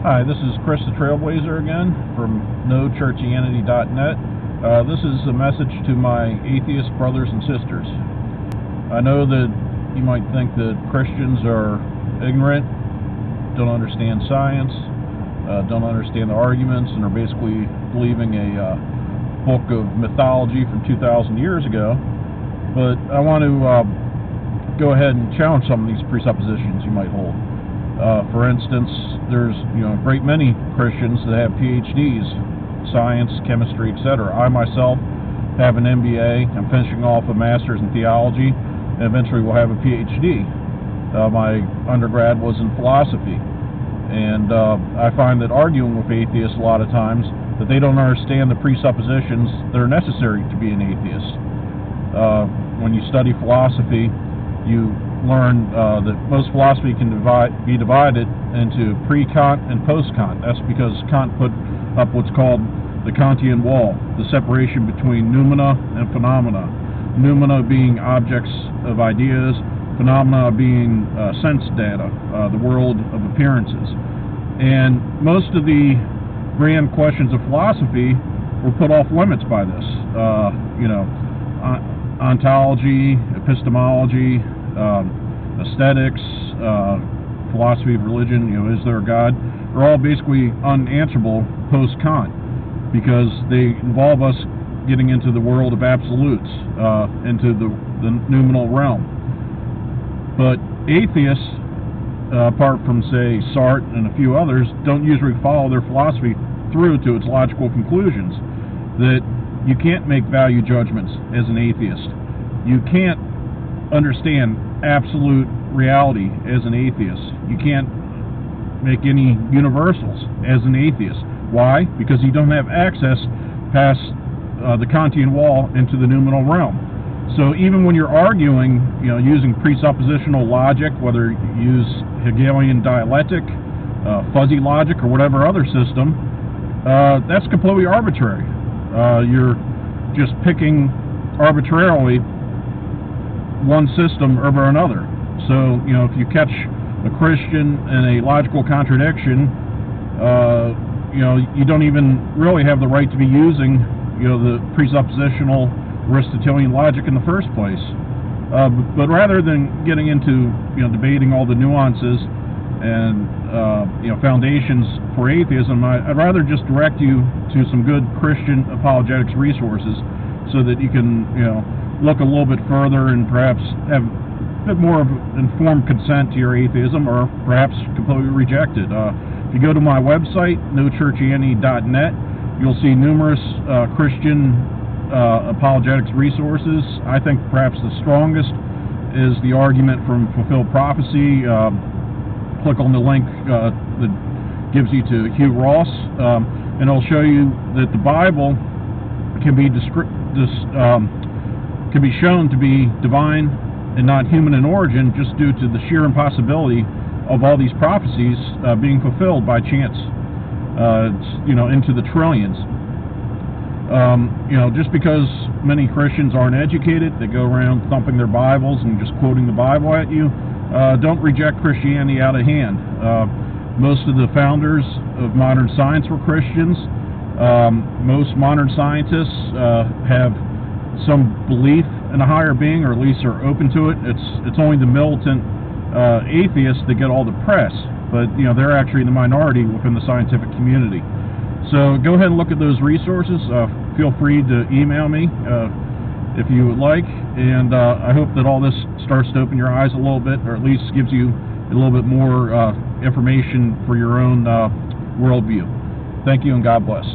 Hi, this is Chris the Trailblazer again from nochurchianity.net. This is a message to my atheist brothers and sisters. I know that you might think that Christians are ignorant, don't understand science, don't understand the arguments, and are basically believing a book of mythology from 2,000 years ago. But I want to go ahead and challenge some of these presuppositions you might hold. For instance, there's a great many Christians that have PhDs, science, chemistry, etc. I myself have an MBA. I'm finishing off a master's in theology, and eventually will have a PhD. My undergrad was in philosophy, and I find that arguing with atheists a lot of times that they don't understand the presuppositions that are necessary to be an atheist. When you study philosophy, you learn that most philosophy can be divided into pre-Kant and post-Kant. That's because Kant put up what's called the Kantian wall, the separation between noumena and phenomena. Noumena being objects of ideas, phenomena being sense data, the world of appearances. And most of the grand questions of philosophy were put off limits by this. Ontology, epistemology, aesthetics, philosophy of religion, is there a God? They're all basically unanswerable post-Kant because they involve us getting into the world of absolutes, into the noumenal realm. But atheists, apart from, say, Sartre and a few others, don't usually follow their philosophy through to its logical conclusions. That you can't make value judgments as an atheist. You can't understand absolute reality as an atheist. You can't make any universals as an atheist. Why? Because you don't have access past the Kantian wall into the noumenal realm. So even when you're arguing, using presuppositional logic, whether you use Hegelian dialectic, fuzzy logic, or whatever other system, that's completely arbitrary. You're just picking arbitrarily one system over another. So, if you catch a Christian in a logical contradiction, you don't even really have the right to be using, the presuppositional Aristotelian logic in the first place. But rather than getting into, debating all the nuances and, foundations for atheism, I'd rather just direct you to some good Christian apologetics resources so that you can, look a little bit further and perhaps have a bit more of informed consent to your atheism, or perhaps completely reject it. If you go to my website, nochurchianity.net, you'll see numerous Christian apologetics resources. I think perhaps the strongest is the argument from Fulfilled Prophecy. Click on the link that gives you to Hugh Ross, and it'll show you that the Bible can be shown to be divine and not human in origin, just due to the sheer impossibility of all these prophecies being fulfilled by chance. Into the trillions. Just because many Christians aren't educated, they go around thumping their Bibles and just quoting the Bible at you, don't reject Christianity out of hand. Most of the founders of modern science were Christians. Most modern scientists have some belief in a higher being, or at least are open to it. It's only the militant atheists that get all the press, but they're actually the minority within the scientific community. So go ahead and look at those resources. Feel free to email me if you would like, and I hope that all this starts to open your eyes a little bit, or at least gives you a little bit more information for your own worldview. Thank you, and God bless.